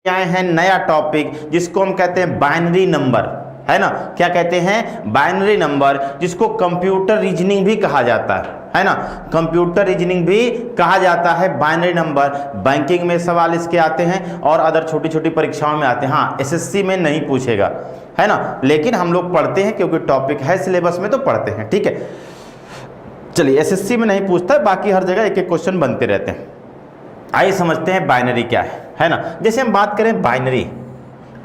आए हैं नया टॉपिक जिसको हम कहते हैं बाइनरी नंबर, है ना। क्या कहते हैं? बाइनरी नंबर, जिसको कंप्यूटर रीजनिंग भी कहा जाता है ना। कंप्यूटर रीजनिंग भी कहा जाता है बाइनरी नंबर। बैंकिंग में सवाल इसके आते हैं और अदर छोटी छोटी परीक्षाओं में आते हैं। हाँ, एसएससी में नहीं पूछेगा, है ना, लेकिन हम लोग पढ़ते हैं क्योंकि टॉपिक है सिलेबस में तो पढ़ते हैं, ठीक है। चलिए, एसएससी में नहीं पूछता है, बाकी हर जगह एक एक क्वेश्चन बनते रहते हैं। आइए समझते हैं बाइनरी क्या है ना। जैसे हम बात करें बाइनरी,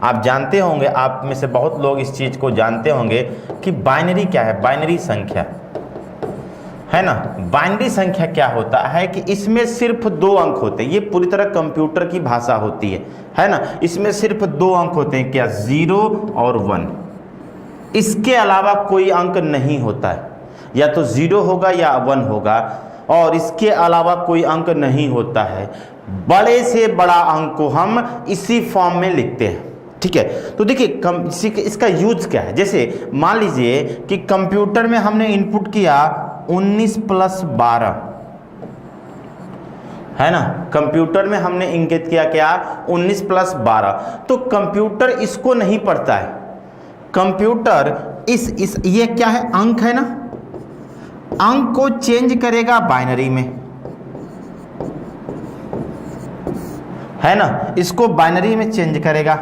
आप जानते होंगे, आप में से बहुत लोग इस चीज़ को जानते होंगे कि बाइनरी क्या है। बाइनरी संख्या, है ना। बाइनरी संख्या क्या होता है कि इसमें सिर्फ 2 अंक होते हैं। ये पूरी तरह कंप्यूटर की भाषा होती है ना। इसमें सिर्फ 2 अंक होते हैं, क्या? 0 और 1। इसके अलावा कोई अंक नहीं होता है, या तो 0 होगा या 1 होगा, और इसके अलावा कोई अंक नहीं होता है। बड़े से बड़ा अंक को हम इसी फॉर्म में लिखते हैं, ठीक है। तो देखिए इसका यूज क्या है। जैसे मान लीजिए कि कंप्यूटर में हमने इनपुट किया 19 + 12, है ना। कंप्यूटर में हमने इंगित किया क्या? 19 + 12। तो कंप्यूटर इसको नहीं पढ़ता है। कंप्यूटर इस ये क्या है? अंक है ना। अंक को चेंज करेगा बाइनरी में, है ना। इसको बाइनरी में चेंज करेगा,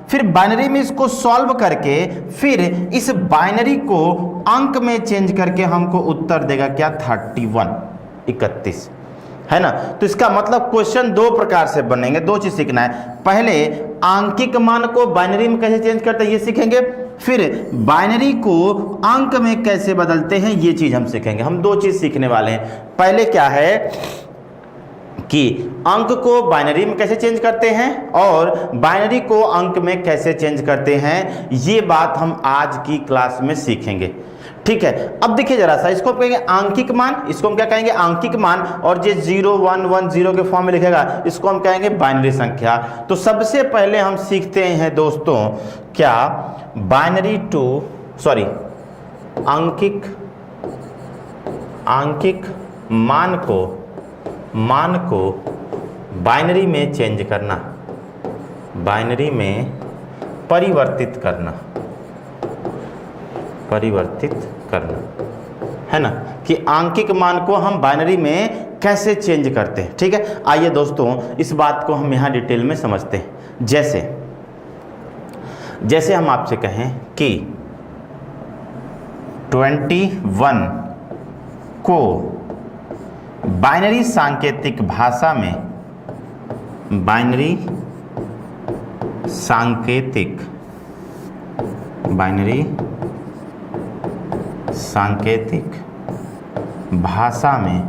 फिर बाइनरी में इसको सॉल्व करके फिर इस बाइनरी को अंक में चेंज करके हमको उत्तर देगा क्या? 31, है ना। तो इसका मतलब क्वेश्चन 2 प्रकार से बनेंगे। 2 चीज सीखना है। पहले आंकिक मान को बाइनरी में कैसे चेंज करते हैं ये सीखेंगे, फिर बाइनरी को अंक में कैसे बदलते हैं ये चीज हम सीखेंगे। हम 2 चीज सीखने वाले हैं। पहले क्या है कि अंक को बाइनरी में कैसे चेंज करते हैं और बाइनरी को अंक में कैसे चेंज करते हैं, ये बात हम आज की क्लास में सीखेंगे, ठीक है। अब देखिए जरा सा, इसको कहेंगे आंकिक मान, इसको हम क्या कहेंगे? आंकिक मान। और जो 0 1 1 0 के फॉर्म में लिखेगा इसको हम कहेंगे बाइनरी संख्या। तो सबसे पहले हम सीखते हैं दोस्तों क्या? आंकिक मान को बाइनरी में चेंज करना, बाइनरी में परिवर्तित करना, है ना। कि आंकिक मान को हम बाइनरी में कैसे चेंज करते हैं, ठीक है। आइए दोस्तों इस बात को हम यहाँ डिटेल में समझते हैं। जैसे हम आपसे कहें कि 21 को बाइनरी सांकेतिक भाषा में, बाइनरी सांकेतिक भाषा में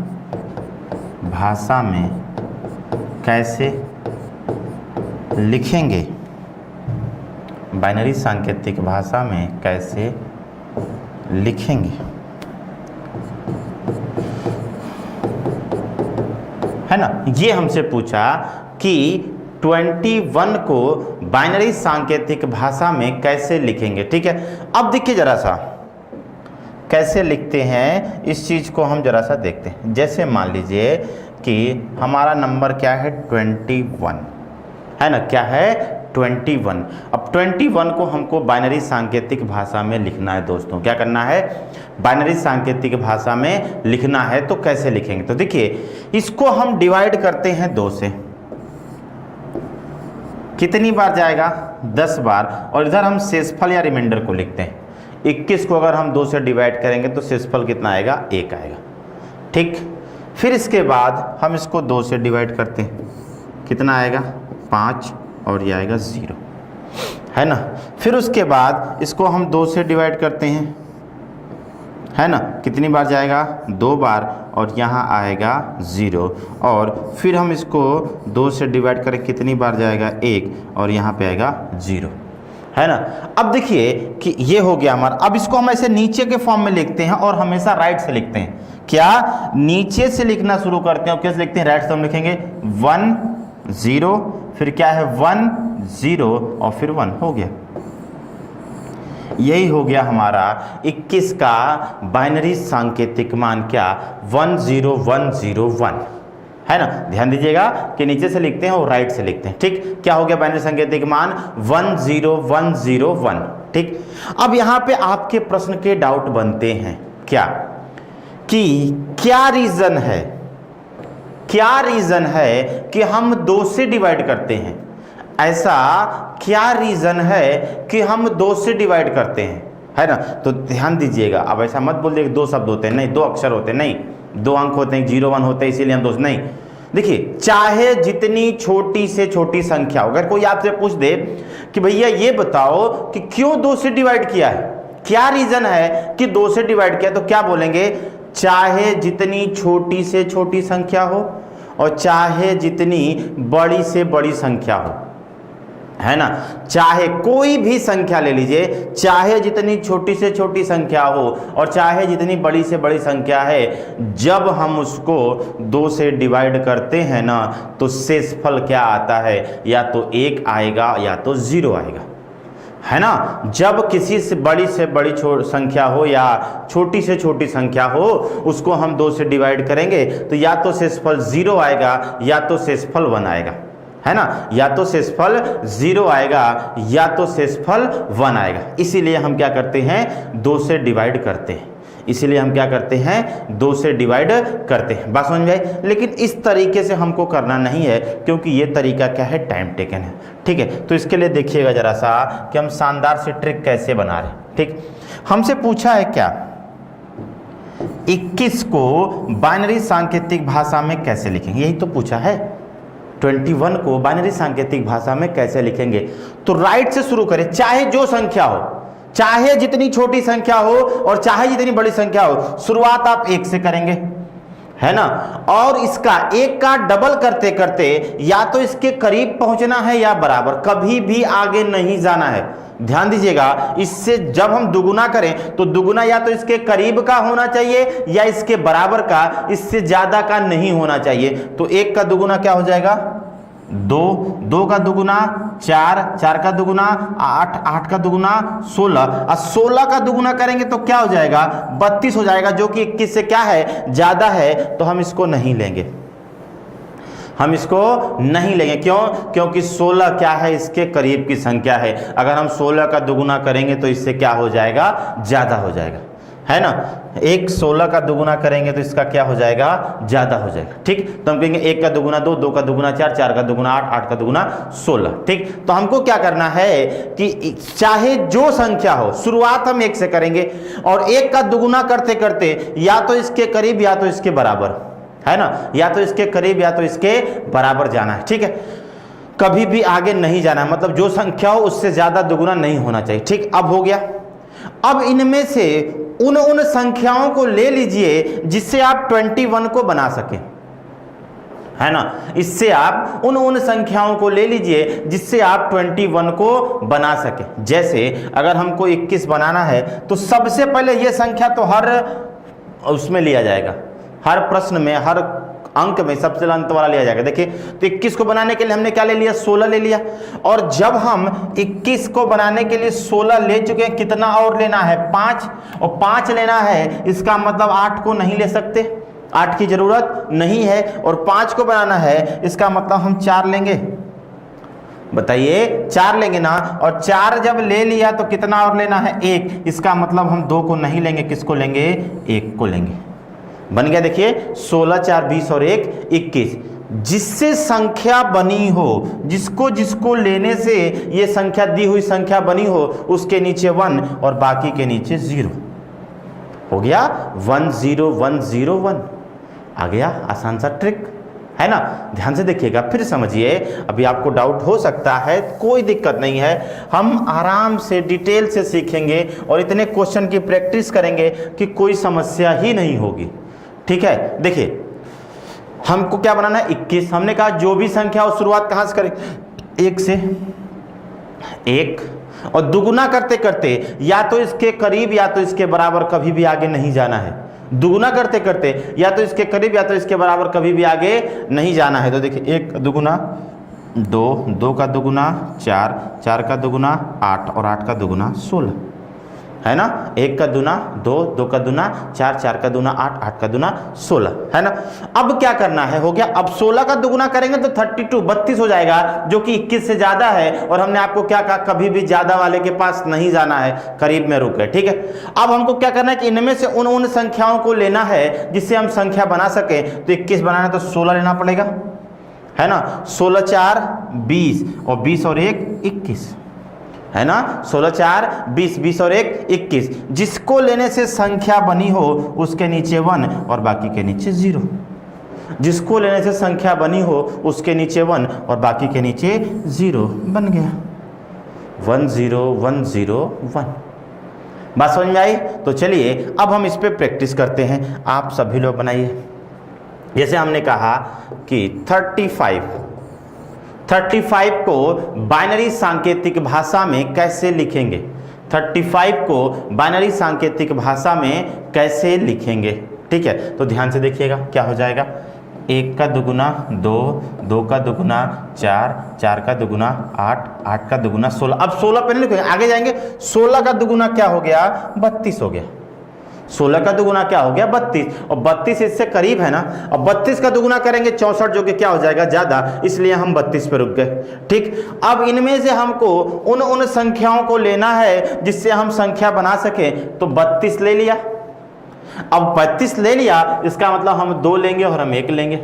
कैसे लिखेंगे? बाइनरी सांकेतिक भाषा में कैसे लिखेंगे, है ना। ये हमसे पूछा कि 21 को बाइनरी सांकेतिक भाषा में कैसे लिखेंगे, ठीक है। अब देखिए जरा सा कैसे लिखते हैं इस चीज को हम जरा सा देखते हैं। जैसे मान लीजिए कि हमारा नंबर क्या है? 21, है ना। क्या है? 21। अब 21 को हमको बाइनरी सांकेतिक भाषा में लिखना है दोस्तों। क्या करना है? बाइनरी सांकेतिक भाषा में लिखना है। तो कैसे लिखेंगे? तो देखिए इसको हम डिवाइड करते हैं 2 से। कितनी बार जाएगा? 10 बार। और इधर हम शेषफल या रिमाइंडर को लिखते हैं। 21 को अगर हम 2 से डिवाइड करेंगे तो शेषफल कितना आएगा? 1 आएगा, ठीक। फिर इसके बाद हम इसको 2 से डिवाइड करते हैं, कितना आएगा? 5, और ये आएगा 0, है ना। फिर उसके बाद इसको हम 2 से डिवाइड करते हैं, है ना। कितनी बार जाएगा? 2 बार, और यहाँ आएगा 0। और फिर हम इसको 2 से डिवाइड करें, कितनी बार जाएगा? 1, और यहाँ पे आएगा 0, है ना। अब देखिए कि ये हो गया हमारा। अब इसको हम ऐसे नीचे के फॉर्म में लिखते हैं और हमेशा राइट से लिखते हैं। क्या? नीचे से लिखना शुरू करते हैं। कैसे लिखते हैं? राइट से हम लिखेंगे 1 0, फिर क्या है? 1 0, और फिर 1 हो गया। यही हो गया हमारा 21 का बाइनरी सांकेतिक मान, क्या? 10101, है ना। ध्यान दीजिएगा कि नीचे से लिखते हैं और राइट से लिखते हैं। ठीक, क्या हो गया बाइनरी सांकेतिक मान 10101। ठीक, अब यहां पे आपके प्रश्न के डाउट बनते हैं क्या कि क्या रीजन है, क्या रीजन है कि हम 2 से डिवाइड करते हैं, ऐसा क्या रीजन है कि हम 2 से डिवाइड करते हैं, है ना। तो ध्यान दीजिएगा, अब ऐसा मत बोल दे 2 शब्द होते हैं, नहीं 2 अक्षर होते हैं, नहीं 2 अंक होते हैं, 0 1 होते हैं, इसीलिए हम 2 नहीं। देखिए, चाहे जितनी छोटी से छोटी संख्या हो, अगर कोई आपसे पूछ दे कि भैया ये बताओ कि क्यों 2 से डिवाइड किया है, क्या रीजन है कि 2 से डिवाइड किया, तो क्या बोलेंगे, चाहे जितनी छोटी से छोटी संख्या हो और चाहे जितनी बड़ी से बड़ी संख्या हो, है ना। चाहे कोई भी संख्या ले लीजिए, चाहे जितनी छोटी से छोटी संख्या हो और चाहे जितनी बड़ी से बड़ी संख्या है, जब हम उसको 2 से डिवाइड करते हैं ना, तो शेषफल क्या आता है, या तो 1 आएगा या तो 0 आएगा, है ना। जब किसी से बड़ी संख्या हो या छोटी से छोटी संख्या हो, उसको हम 2 से डिवाइड करेंगे तो या तो शेषफल 0 आएगा या तो शेषफल 1 आएगा, है ना। या तो शेषफल 0 आएगा या तो शेषफल 1 आएगा। इसीलिए हम क्या करते हैं, 2 से डिवाइड करते हैं, इसीलिए हम क्या करते हैं, 2 से डिवाइड करते हैं। बात समझ में आई। लेकिन इस तरीके से हमको करना नहीं है, क्योंकि ये तरीका क्या है, टाइम टेकन है। ठीक है, तो इसके लिए देखिएगा जरा सा कि हम शानदार से ट्रिक कैसे बना रहे हैं। ठीक, हमसे पूछा है क्या, 21 को बाइनरी सांकेतिक भाषा में कैसे लिखेंगे, यही तो पूछा है। 21 को बाइनरी सांकेतिक भाषा में कैसे लिखेंगे, तो राइट से शुरू करें, चाहे जो संख्या हो, चाहे जितनी छोटी संख्या हो और चाहे जितनी बड़ी संख्या हो, शुरुआत आप 1 से करेंगे, है ना। और इसका 1 का डबल करते करते या तो इसके करीब पहुंचना है या बराबर, कभी भी आगे नहीं जाना है। ध्यान दीजिएगा, इससे जब हम दुगुना करें तो दुगुना या तो इसके करीब का होना चाहिए या इसके बराबर का, इससे ज्यादा का नहीं होना चाहिए। तो 1 का दुगुना क्या हो जाएगा, 2, 2 का दुगुना 4, 4 का दुगुना 8, 8 का दुगुना 16, और 16 का दुगुना करेंगे तो क्या हो जाएगा, 32 हो जाएगा, जो कि 21 से क्या है, ज्यादा है। तो हम इसको नहीं लेंगे, हम इसको नहीं लेंगे। क्यों, क्योंकि 16 क्या है, इसके करीब की संख्या है। अगर हम 16 का दुगुना करेंगे तो इससे क्या हो जाएगा, ज्यादा हो जाएगा, है ना। 16 का दुगुना करेंगे तो इसका क्या हो जाएगा, ज्यादा हो जाएगा। ठीक, तो हम कहेंगे 1 का दुगुना 2, 2 का दुगुना 4, 4 का दुगुना 8, 8 का दुगुना 16। ठीक, तो हमको क्या करना है कि चाहे जो संख्या हो, शुरुआत हम 1 से करेंगे और 1 का दुगुना करते करते या तो इसके करीब या तो इसके बराबर, है ना, या तो इसके करीब या तो इसके बराबर जाना है। ठीक है, कभी भी आगे नहीं जाना है, मतलब जो संख्या हो उससे ज्यादा दुगुना नहीं होना चाहिए। ठीक, अब हो गया। अब इनमें से उन संख्याओं को ले लीजिए जिससे आप 21 को बना सके, है ना। इससे आप उन संख्याओं को ले लीजिए जिससे आप 21 को बना सके। जैसे अगर हमको 21 बनाना है तो सबसे पहले ये संख्या तो हर उसमें लिया जाएगा, हर प्रश्न में, हर अंक में सबसे अंत वाला लिया जाएगा। देखिए, तो 21 को बनाने के लिए हमने क्या ले लिया, 16 ले लिया। और जब हम 21 को बनाने के लिए 16 ले चुके हैं, कितना और लेना है, 5, और 5 लेना है, इसका मतलब 8 को नहीं ले सकते, 8 की जरूरत नहीं है। और 5 को बनाना है, इसका मतलब हम 4 लेंगे। बताइए, 4 लेंगे ना, और 4 जब ले लिया तो कितना और लेना है, 1। इसका मतलब हम 2 को नहीं लेंगे, किसको लेंगे, 1 को लेंगे। बन गया। देखिए, 16, 4, 20 और 1, 21। जिससे संख्या बनी हो, जिसको जिसको लेने से ये संख्या, दी हुई संख्या बनी हो, उसके नीचे 1 और बाकी के नीचे 0 हो गया। 1 0 1 0 1 आ गया। आसान सा ट्रिक, है ना। ध्यान से देखिएगा, फिर समझिए। अभी आपको डाउट हो सकता है, कोई दिक्कत नहीं है, हम आराम से डिटेल से सीखेंगे और इतने क्वेश्चन की प्रैक्टिस करेंगे कि कोई समस्या ही नहीं होगी। ठीक है, देखिए हमको क्या बनाना है, 21। हमने कहा जो भी संख्या हो, शुरुआत कहां से करें, 1 से। 1 और दुगुना करते करते या तो इसके करीब या तो इसके बराबर, कभी भी आगे नहीं जाना है। दुगुना करते करते या तो इसके करीब या तो इसके बराबर, कभी भी आगे नहीं जाना है। तो देखिए, 1 दुगुना 2, 2 का दुगुना 4, 4 का दुगुना 8 और 8 का दुगुना 16। है ना, 1 का दूना 2, 2 का दूना 4, 4 का दूना 8, 8 का दूना 16, है ना। अब क्या करना है, हो गया। अब 16 का दुगुना करेंगे तो 32 हो जाएगा, जो कि 21 से ज्यादा है। और हमने आपको क्या कहा, कभी भी ज्यादा वाले के पास नहीं जाना है, करीब में रुके, ठीक है। अब हमको क्या करना है कि इनमें से उन संख्याओं को लेना है जिससे हम संख्या बना सके। तो 21 बनाना तो 16 लेना पड़ेगा, है ना। 16 4 20 और 20 और 1 21, है ना। 16 4 20, 20 और 1 21। जिसको लेने से संख्या बनी हो उसके नीचे 1 और बाकी के नीचे 0। जिसको लेने से संख्या बनी हो उसके नीचे 1 और बाकी के नीचे 0 बन गया। 1 0 1 0 1। बात समझ में आई? तो चलिए अब हम इस पे प्रैक्टिस करते हैं। आप सभी लोग बनाइए। जैसे हमने कहा कि 35 को बाइनरी सांकेतिक भाषा में कैसे लिखेंगे। 35 को बाइनरी सांकेतिक भाषा में कैसे लिखेंगे, ठीक है। तो ध्यान से देखिएगा क्या हो जाएगा। 1 का दुगुना 2, 2 का दुगुना 4, 4 का दुगुना 8, 8 का दुगुना 16। अब 16 पे नहीं लिखेंगे, आगे जाएंगे। 16 का दुगुना क्या हो गया, 32 हो गया। 16 का दुगुना क्या हो गया, 32, और 32 इससे करीब है ना। अब 32 का दुगुना करेंगे 64, जो कि क्या हो जाएगा, ज्यादा, इसलिए हम 32 पे रुक गए, ठीक। अब इनमें से हमको उन संख्याओं को लेना है जिससे हम संख्या बना सके। तो 32 ले लिया। अब 32 ले लिया, इसका मतलब हम 2 लेंगे और हम 1 लेंगे।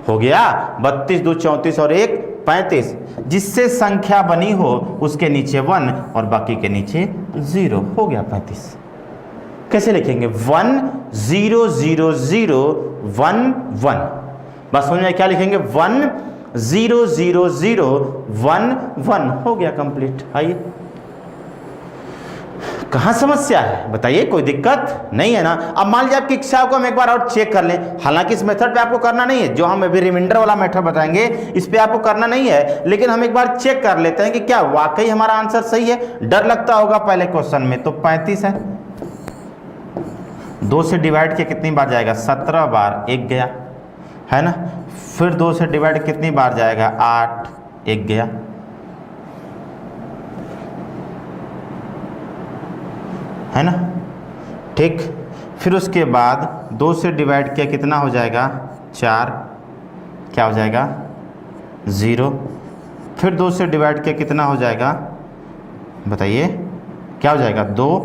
हो गया 32 2 34 और 1 35। जिससे संख्या बनी हो उसके नीचे 1 और बाकी के नीचे 0। हो गया 35। कैसे लिखेंगे, 1 0 0 0 1 1। बस समझ में क्या लिखेंगे, 1 0 0 0 1 1। हो गया कंप्लीट। आइए, कहाँ समस्या है बताइए, कोई दिक्कत नहीं है ना। अब मान लीजिए आपकी इच्छा को हम एक बार और चेक कर लें। हालांकि इस मेथड पे आपको करना नहीं है, जो हम अभी रिमाइंडर वाला मेथड बताएंगे इस पे आपको करना नहीं है, लेकिन हम एक बार चेक कर लेते हैं कि क्या वाकई हमारा आंसर सही है। डर लगता होगा पहले क्वेश्चन में। तो 35 है, 2 से डिवाइड किया कितनी बार जाएगा, 17 बार, 1 गया, है ना। फिर 2 से डिवाइड कितनी बार जाएगा, 8, 1 गया, है ना, ठीक। फिर उसके बाद 2 से डिवाइड किया कितना हो जाएगा, 4, क्या हो जाएगा, 0। फिर 2 से डिवाइड किया कितना हो जाएगा, बताइए, क्या हो जाएगा, 2,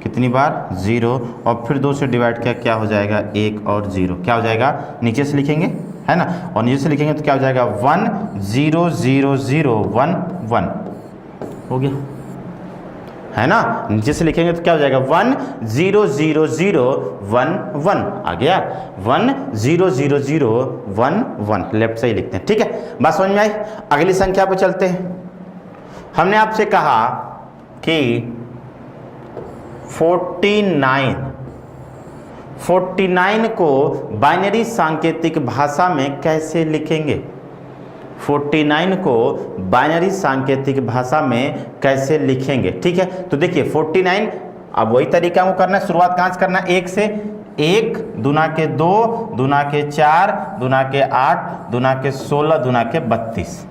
कितनी बार, 0। और फिर 2 से डिवाइड किया क्या हो जाएगा, 1 और 0, क्या हो जाएगा, नीचे से लिखेंगे, है ना। और नीचे से लिखेंगे तो क्या हो जाएगा, 1 0 0 0 1 1। हो गया, है ना। नीचे से लिखेंगे तो क्या हो जाएगा, 1 0 0 0 1 1। आ गया, 1 0 0 0 1 1। लेफ्ट से ही लिखते हैं, ठीक है। बात समझ में आई? अगली संख्या पर चलते हैं। हमने आपसे कहा कि 49 को बाइनरी सांकेतिक भाषा में कैसे लिखेंगे। 49 को बाइनरी सांकेतिक भाषा में कैसे लिखेंगे, ठीक है। तो देखिए 49, अब वही तरीका को करना है। शुरुआत कहाँ से करना है, 1 से। 1 दूना के 2 दूना के 4 दूना के 8 दूना के 16 दूना के 32।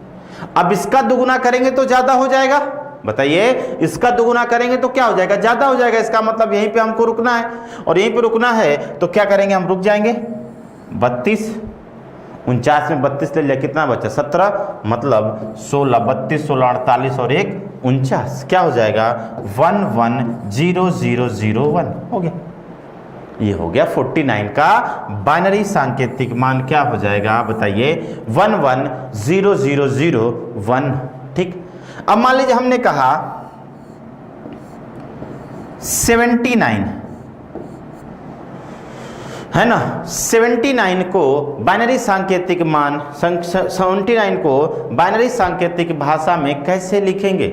अब इसका दुगुना करेंगे तो ज्यादा हो जाएगा, बताइए। इसका दुगुना करेंगे तो क्या हो जाएगा, ज्यादा हो जाएगा। इसका मतलब यहीं पे हमको रुकना है, और यहीं पे रुकना है तो क्या करेंगे, हम रुक जाएंगे। 32, 49 में 32 ले लिया, कितना बचा, 17, मतलब 16, 32 16 48 और 1 49। क्या हो जाएगा, 1 1 0 0 0 1। हो गया, ये हो गया 49 का बाइनरी सांकेतिक मान। क्या हो जाएगा बताइए, 1 1 0 0 0 1, ठीक। अब मान लीजिए हमने कहा 79, है ना। 79 को बाइनरी सांकेतिक मान, 79 को बाइनरी सांकेतिक भाषा में कैसे लिखेंगे।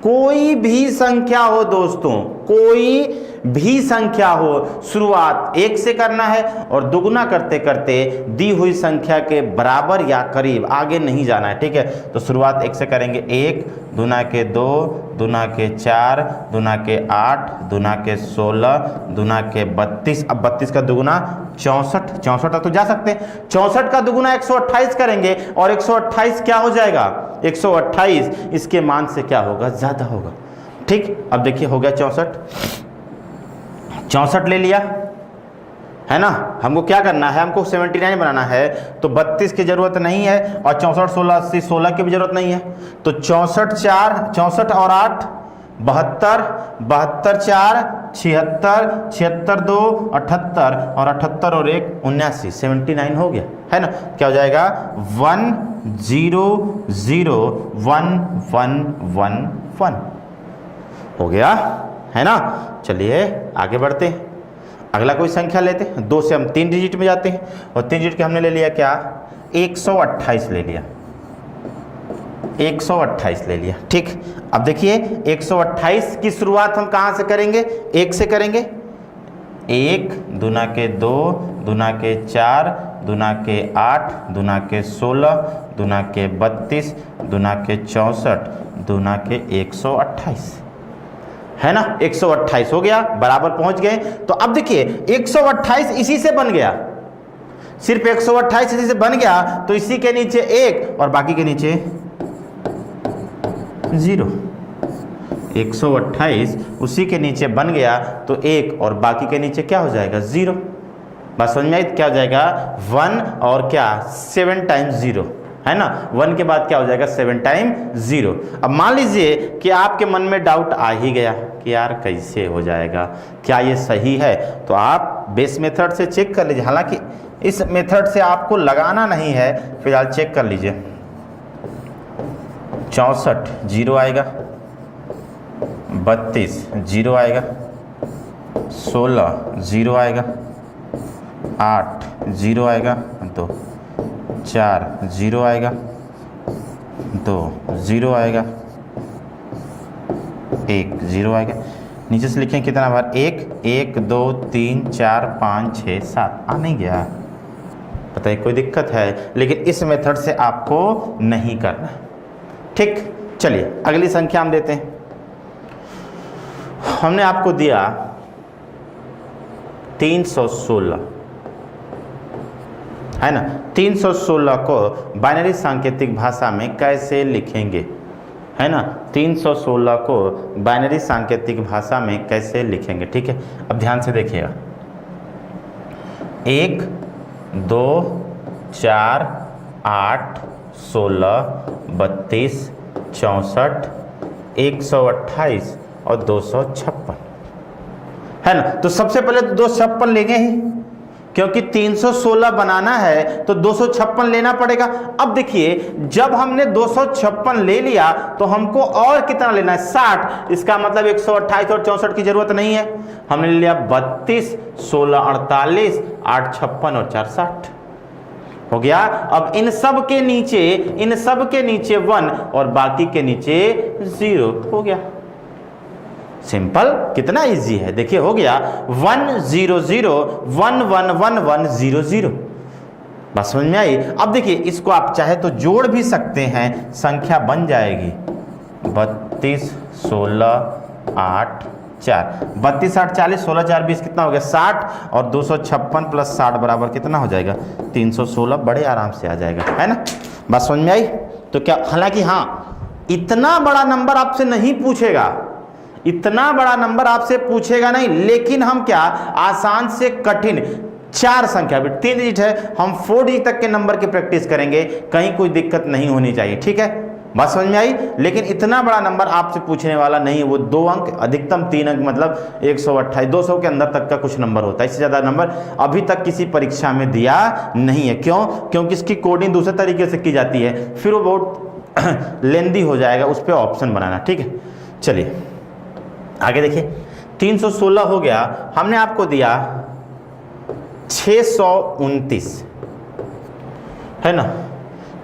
कोई भी संख्या हो दोस्तों, कोई भी संख्या हो, शुरुआत 1 से करना है और दुगुना करते करते दी हुई संख्या के बराबर या करीब, आगे नहीं जाना है, ठीक है। तो शुरुआत 1 से करेंगे। 1 दूना के 2 दूना के 4 दूना के 8 दूना के 16 दूना के 32। अब 32 का दुगुना 64, 64 तक तो जा सकते हैं। 64 का दुगुना 128 करेंगे और 128 क्या हो जाएगा, 128 इसके मान से क्या होगा, ज्यादा होगा। ठीक, अब देखिए हो गया 64, 64 ले लिया, है ना। हमको क्या करना है, हमको 79 बनाना है, तो 32 की जरूरत नहीं है, और 64 16 80 16 की भी जरूरत नहीं है। तो 64 4 64 और 8 72, 72 4 76, 76 2 78, और 78 और 1 79, 79 हो गया, है ना। क्या हो जाएगा 1 0 0 1 1 1 1 हो गया, है ना। चलिए आगे बढ़ते हैं, अगला कोई संख्या लेते हैं। 2 से हम 3 डिजिट में जाते हैं, और 3 डिजिट के हमने ले लिया क्या, 128 ले लिया, 128 ले लिया। ठीक, अब देखिए 128 की शुरुआत हम कहाँ से करेंगे, 1 से करेंगे। 1 दूना के 2 दूना के 4 दूना के 8 दूना के 16 दूना के 32 दूना के 64 दूना के 128, है ना। 128 हो गया, बराबर पहुंच गए। तो अब देखिए 128 इसी से बन गया, सिर्फ 128 इसी से बन गया, तो इसी के नीचे 1 और बाकी के नीचे 0। 128 उसी के नीचे बन गया, तो 1 और बाकी के नीचे क्या हो जाएगा, 0। बस समझ में आई, क्या हो जाएगा 1 और क्या 7 टाइम्स 0, है ना। 1 के बाद क्या हो जाएगा 7 टाइम्स 0। अब मान लीजिए कि आपके मन में डाउट आ ही गया कि यार कैसे हो जाएगा, क्या ये सही है, तो आप बेस मेथड से चेक कर लीजिए। हालांकि इस मेथड से आपको लगाना नहीं है, फिलहाल चेक कर लीजिए। 64 0 आएगा, 32 0 आएगा, 16 0 आएगा, 8 0 आएगा, 2 4 0 आएगा, 2 0 आएगा, 1 0 आएगा। नीचे से लिखें कितना बार, 1 1 2 3 4 5 6 7 आ नहीं गया, पता है कोई दिक्कत है, लेकिन इस मेथड से आपको नहीं करना। ठीक, चलिए अगली संख्या हम देते हैं। हमने आपको दिया 316, है ना। 316 को बाइनरी सांकेतिक भाषा में कैसे लिखेंगे, है ना। 316 को बाइनरी सांकेतिक भाषा में कैसे लिखेंगे, ठीक है। अब ध्यान से देखिएगा, 1 2 4 8 16 32 64 128 और 256, है ना। तो सबसे पहले तो 256 लेंगे ही, क्योंकि 316 बनाना है तो 256 लेना पड़ेगा। अब देखिए जब हमने 256 ले लिया तो हमको और कितना लेना है, 60। इसका मतलब 128 और 64 की जरूरत नहीं है, हमने ले लिया 32 16 48 8 56 और 4 60 हो गया। अब इन सब के नीचे 1 और बाकी के नीचे 0 हो गया। सिंपल, कितना इजी है, देखिए हो गया 1 0 0 1 1 1 1 0 0। बस समझ में आई। अब देखिए इसको आप चाहे तो जोड़ भी सकते हैं, संख्या बन जाएगी 32 16 8 4 32 8 40 16 4 20 कितना हो गया 60, और 256 प्लस 60 बराबर कितना हो जाएगा 316, बड़े आराम से आ जाएगा, है ना। बस समझ में आई। तो क्या, हालांकि हाँ इतना बड़ा नंबर आपसे नहीं पूछेगा, इतना बड़ा नंबर आपसे पूछेगा नहीं, लेकिन हम क्या आसान से कठिन 4 संख्या भी 3 डिजिट है, हम 4 डिजिट तक के नंबर की प्रैक्टिस करेंगे, कहीं कोई दिक्कत नहीं होनी चाहिए, ठीक है। बात समझ में आई। लेकिन इतना बड़ा नंबर आपसे पूछने वाला नहीं है, वो 2 अंक अधिकतम 3 अंक, मतलब 128 200 के अंदर तक का कुछ नंबर होता है, इससे ज़्यादा नंबर अभी तक किसी परीक्षा में दिया नहीं है। क्यों? क्योंकि इसकी कोडिंग दूसरे तरीके से की जाती है, फिर वो बहुत लेंदी हो जाएगा उस पर ऑप्शन बनाना, ठीक है। चलिए आगे देखिए, 316 हो गया, हमने आपको दिया 629, है ना।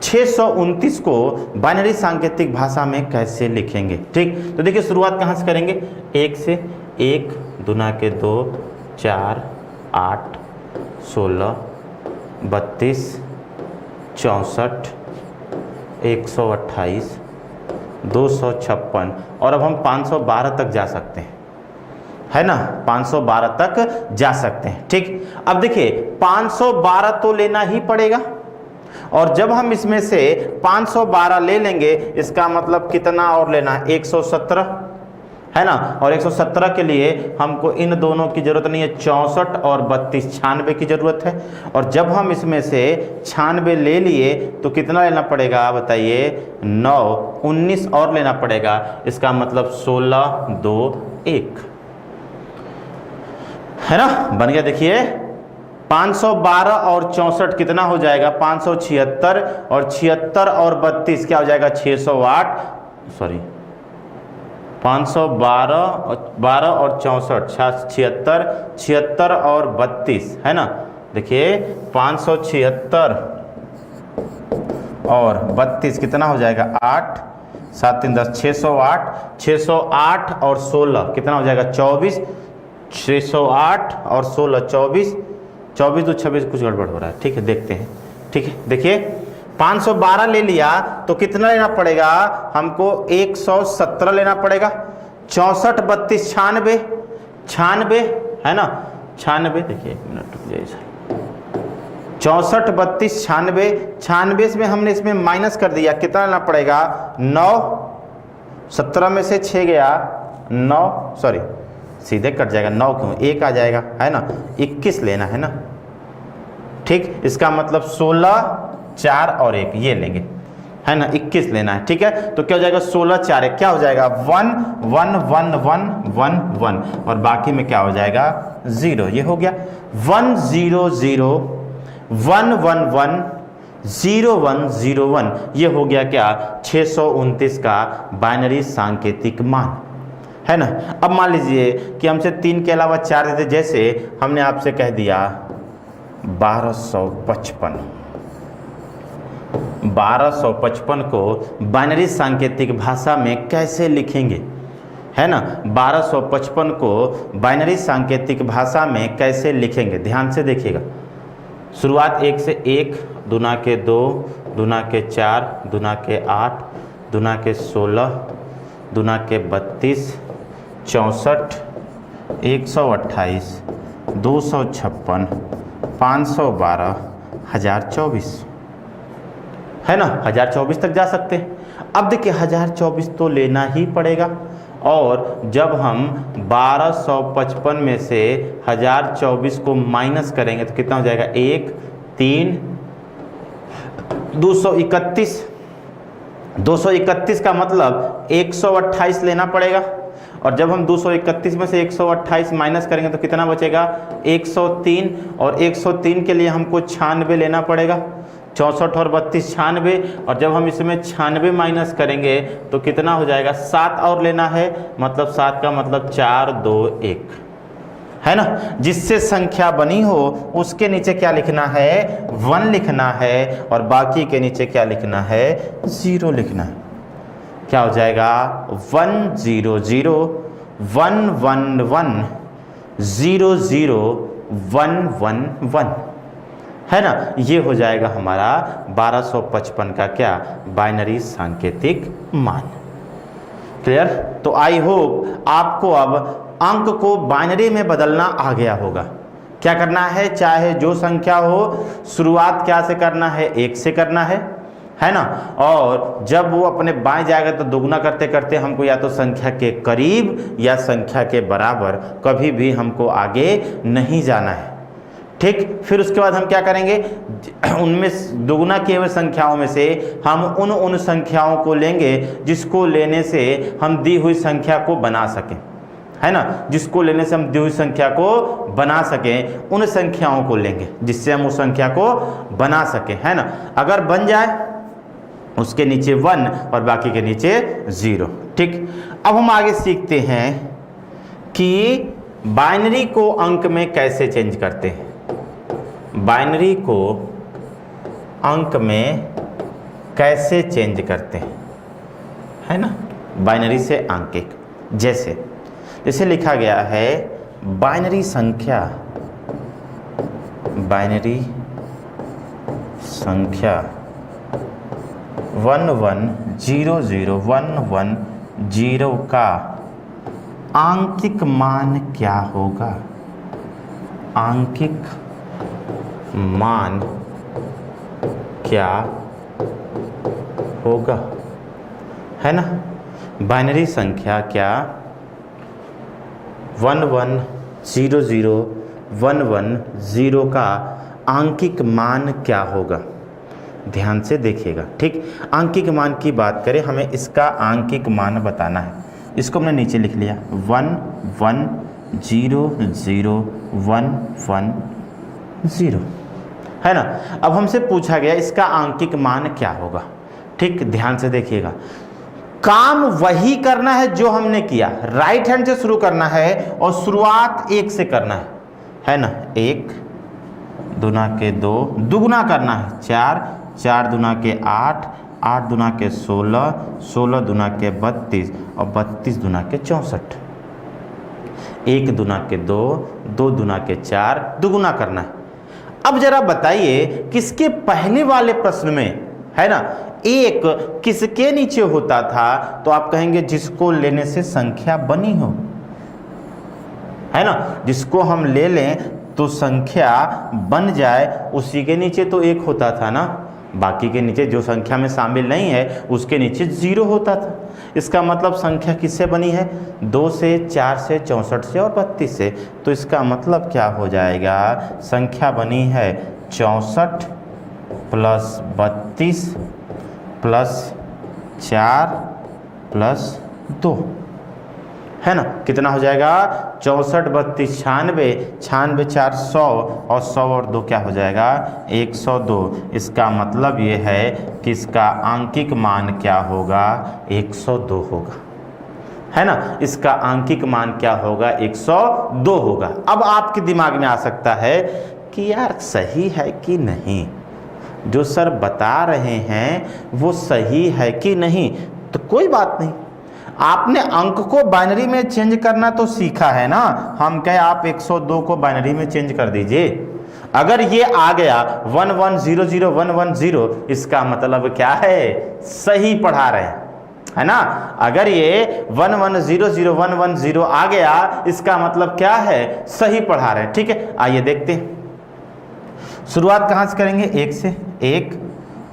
629 को बाइनरी सांकेतिक भाषा में कैसे लिखेंगे, ठीक। तो देखिए शुरुआत कहाँ से करेंगे, 1 से। 1 दूना के 2 4 8 16 32 64 128 256, और अब हम 512 तक जा सकते हैं, है ना। 512 तक जा सकते हैं, ठीक। अब देखिए 512 तो लेना ही पड़ेगा, और जब हम इसमें से 512 ले लेंगे इसका मतलब कितना और लेना है 117, है ना। और 117 के लिए हमको इन दोनों की ज़रूरत नहीं है, 64 और 32 96 की ज़रूरत है। और जब हम इसमें से 96 ले लिए तो कितना लेना पड़ेगा बताइए, 9 19 और लेना पड़ेगा, इसका मतलब 16 2 1, है ना, बन गया। देखिए 512 और 64 कितना हो जाएगा, 576, और 76 और 32 क्या हो जाएगा, 608, सॉरी 512 और 64, 76, 76 और 32, है ना। देखिए 576 और 32 कितना हो जाएगा, 8 7 3 10, 608, 608 और 16 कितना हो जाएगा, 24, 608 और 16 24, 24 तो 26, कुछ गड़बड़ हो रहा है, ठीक है देखते हैं। ठीक है, देखिए 512 ले लिया तो कितना लेना पड़ेगा हमको, 117 लेना पड़ेगा, 64 32 96, 96 है ना, 96, देखिए 1 मिनट रुक जाइए, 64 32 96, 96 में हमने इसमें माइनस कर दिया, कितना लेना पड़ेगा, 9, 17 में से 6 गया 9, सॉरी सीधे कट जाएगा, 9 क्यों, 1 आ जाएगा, है ना, 21 लेना है ना। ठीक, इसका मतलब 16 4 और 1 ये लेंगे, है ना, 21 लेना है। ठीक है, तो क्या हो जाएगा, 16 4 1 क्या हो जाएगा, 1 1 1 1 1 1, और बाकी में क्या हो जाएगा, 0, ये हो गया। 1 0 0 1 1 1 0 1 0 1, ये हो गया क्या, 629 का बाइनरी सांकेतिक मान, है ना। अब मान लीजिए कि हमसे 3 के अलावा 4 देते, जैसे हमने आपसे कह दिया 1255 को बाइनरी सांकेतिक भाषा में कैसे लिखेंगे, है ना। 1255 को बाइनरी सांकेतिक भाषा में कैसे लिखेंगे, ध्यान से देखिएगा। शुरुआत 1 से 1, दुना के 2, दुना के 4, दुना के 8, दुना के 16, दुना के 32, 64, 128, 256, 512, 1024, है ना, 1024 तक जा सकते हैं। अब देखिए 1024 तो लेना ही पड़ेगा, और जब हम 1255 में से 1024 को माइनस करेंगे तो कितना हो जाएगा, 1 3 231, 231 का मतलब 128 लेना पड़ेगा, और जब हम 231 में से 128 माइनस करेंगे तो कितना बचेगा, 103, और 103 के लिए हमको 96 लेना पड़ेगा, 64 और 32 96, और जब हम इसमें 96 माइनस करेंगे तो कितना हो जाएगा, 7 और लेना है, मतलब 7 का मतलब 4 2 1, है ना। जिससे संख्या बनी हो उसके नीचे क्या लिखना है, 1 लिखना है, और बाकी के नीचे क्या लिखना है, 0 लिखना है। क्या हो जाएगा, 1 0 0 1 1 1 0 0 1 1 1, है ना। ये हो जाएगा हमारा 1255 का क्या, बाइनरी सांकेतिक मान। क्लियर। तो आई होप आपको अब अंक को बाइनरी में बदलना आ गया होगा। क्या करना है, चाहे जो संख्या हो, शुरुआत क्या से करना है, 1 से करना है ना। और जब वो अपने बाएं जाएगा तो दोगुना करते करते हमको या तो संख्या के करीब या संख्या के बराबर, कभी भी हमको आगे नहीं जाना है। ठीक, फिर उसके बाद हम क्या करेंगे, उनमें दोगुना किए हुए संख्याओं में से हम उन संख्याओं को लेंगे जिसको लेने से हम दी हुई संख्या को बना सकें, है ना। जिसको लेने से हम दी हुई संख्या को बना सकें, उन संख्याओं को लेंगे जिससे हम उस संख्या को बना सकें, है ना। अगर बन जाए उसके नीचे 1 और बाकी के नीचे 0। ठीक, अब हम आगे सीखते हैं कि बाइनरी को अंक में कैसे चेंज करते हैं। बाइनरी को अंक में कैसे चेंज करते हैं, है ना। बाइनरी से अंक एक, जैसे लिखा गया है बाइनरी संख्या 11001110 का आंकिक मान क्या होगा, आंकिक मान क्या होगा, है ना। बाइनरी संख्या क्या 1100110 का आंकिक मान क्या होगा? ध्यान से देखिएगा, ठीक। आंकिक मान की बात करें, हमें इसका आंकिक मान बताना है। इसको हमने नीचे लिख लिया 1100110, है ना। अब हमसे पूछा गया इसका आंकिक मान क्या होगा, ठीक। ध्यान से देखिएगा, काम वही करना है जो हमने किया, राइट हैंड से शुरू करना है और शुरुआत 1 से करना है ना। 1 दूना के 2, दुगुना करना है 4, 4 दूना के 8, 8 दूना के 16, 16 दूना के 32 और 32 दूना के 64। 1 दूना के 2, 2 दूना के 4, दुगुना करना है। अब जरा बताइए किसके पहले वाले प्रश्न में, है ना, 1 किसके नीचे होता था? तो आप कहेंगे जिसको लेने से संख्या बनी हो, है ना। जिसको हम ले लें तो संख्या बन जाए, उसी के नीचे तो 1 होता था ना। बाकी के नीचे जो संख्या में शामिल नहीं है उसके नीचे 0 होता था। इसका मतलब संख्या किससे बनी है? 2 से, 4 से, 64 से और 32 से। तो इसका मतलब क्या हो जाएगा? संख्या बनी है 64 प्लस 32 प्लस 4 प्लस 2, है ना। कितना हो जाएगा? 64 32 96, 96 4 100 और 100 और 2 क्या हो जाएगा? 102। इसका मतलब ये है कि इसका आंकिक मान क्या होगा? 102 होगा, है ना। इसका आंकिक मान क्या होगा? 102 होगा। अब आपके दिमाग में आ सकता है कि यार सही है कि नहीं, जो सर बता रहे हैं वो सही है कि नहीं। तो कोई बात नहीं, आपने अंक को बाइनरी में चेंज करना तो सीखा है ना। हम कहे आप 102 को बाइनरी में चेंज कर दीजिए। अगर ये आ गया 1100110, इसका मतलब क्या है? सही पढ़ा रहे हैं, है ना। अगर ये 1100110 आ गया, इसका मतलब क्या है? सही पढ़ा रहे हैं, ठीक है। आइए देखते हैं, शुरुआत कहाँ से करेंगे? 1 से। 1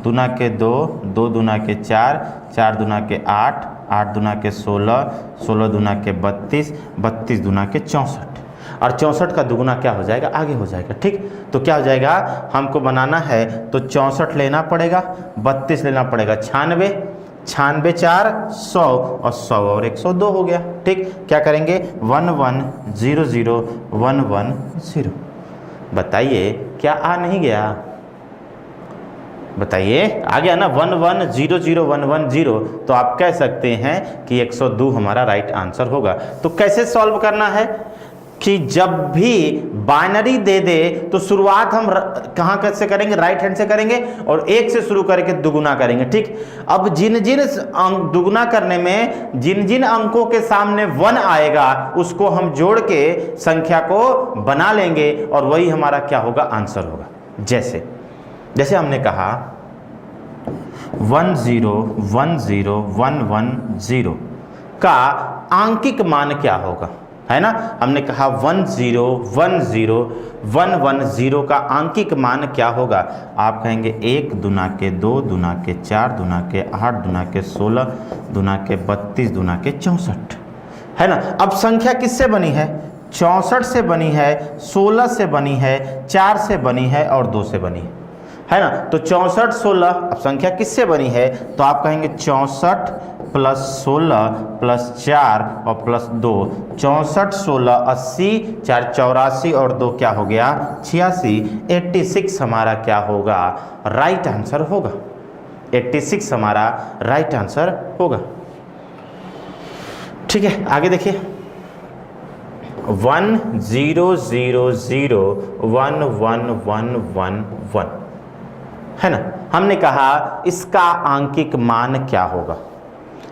दूना के 2, 2 दूना के 4, 4 दूना के 8, 8 दूना के 16, 16 दूना के 32, 32 दूना के 64 और 64 का दुगुना क्या हो जाएगा? आगे हो जाएगा, ठीक। तो क्या हो जाएगा? हमको बनाना है तो 64 लेना पड़ेगा, 32 लेना पड़ेगा, 96, 96 4 100 और 100 और 102 हो गया, ठीक। क्या करेंगे? 1100110। बताइए क्या आ नहीं गया? बताइए, आ गया ना 1100110। तो आप कह सकते हैं कि 102 हमारा राइट आंसर होगा। तो कैसे सॉल्व करना है कि जब भी बाइनरी दे दे तो शुरुआत हम कहाँ कैसे करेंगे? राइट हैंड से करेंगे और 1 से शुरू करके दुगुना करेंगे, ठीक। अब जिन जिन अंक दुगुना करने में जिन जिन अंकों के सामने 1 आएगा उसको हम जोड़ के संख्या को बना लेंगे और वही हमारा क्या होगा? आंसर होगा। जैसे हमने कहा 1010110 का आंकिक मान क्या होगा, है ना। हमने कहा 1010110 का आंकिक मान क्या होगा? आप कहेंगे 1 दूना के 2, दूना के 4, दूना के 8, दूना के 16, दूना के 32, दूना के 64, है ना। अब संख्या किससे बनी है? 64 से बनी है, 16 से बनी है, 4 से बनी है और 2 से बनी है ना। तो 64 16, अब संख्या किससे बनी है? तो आप कहेंगे 64 प्लस 16 प्लस 4 और प्लस 2, 64 16 80, 4 84 और 2 क्या हो गया? 86। 86 हमारा क्या होगा? राइट आंसर होगा। 86 हमारा राइट आंसर होगा, ठीक है। आगे देखिए 100011111, है ना। हमने कहा इसका आंकिक मान क्या होगा?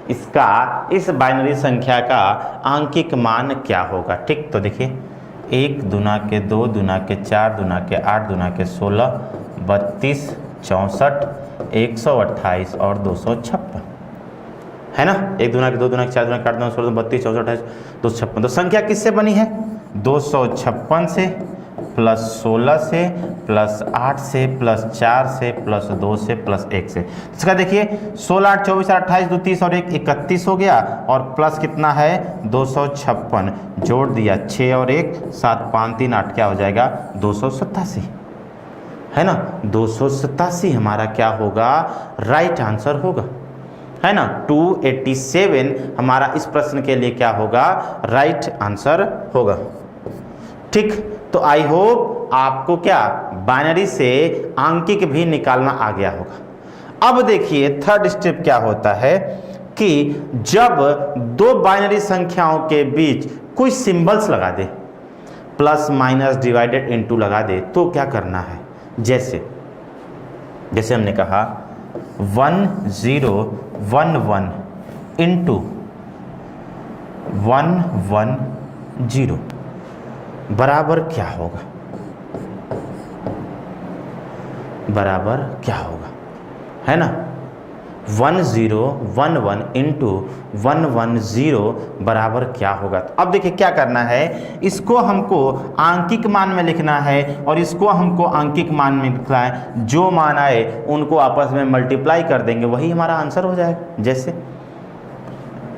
इसका, इस बाइनरी संख्या का आंकिक मान क्या होगा, ठीक। तो देखिए 1 दूना के 2, दूना के 4, दूना के 8, दूना के 16, 32 64 128 और 256, है ना। 1 दूना के 2, दूना के 4, दूना के 8, दूना के 16, 32 64 28 256। तो संख्या किससे बनी है? 256 से, प्लस 16 से प्लस 8 से प्लस 4 से प्लस 2 से प्लस 1 से। इसका देखिए 16 8 24 28 2 30 और 1 31 हो गया, और प्लस कितना है 256, जोड़ दिया 6 और 1 7 5 3 8, क्या हो जाएगा 287, है ना। 287 हमारा क्या होगा, राइट आंसर होगा, है ना। 287 हमारा इस प्रश्न के लिए क्या होगा, राइट आंसर होगा। ठीक, तो आई होप आपको क्या बाइनरी से आंकिक भी निकालना आ गया होगा। अब देखिए थर्ड स्टेप क्या होता है कि जब दो बाइनरी संख्याओं के बीच कोई सिंबल्स लगा दे, प्लस माइनस डिवाइडेड इनटू लगा दे, तो क्या करना है। जैसे हमने कहा 1011 इंटू 110 बराबर क्या होगा, बराबर क्या होगा, है ना। 1011 इंटू 110 बराबर क्या होगा। तो अब देखिए क्या करना है, इसको हमको आंकिक मान में लिखना है और इसको हमको आंकिक मान में लिखना है। जो मान आए उनको आपस में मल्टीप्लाई कर देंगे, वही हमारा आंसर हो जाएगा। जैसे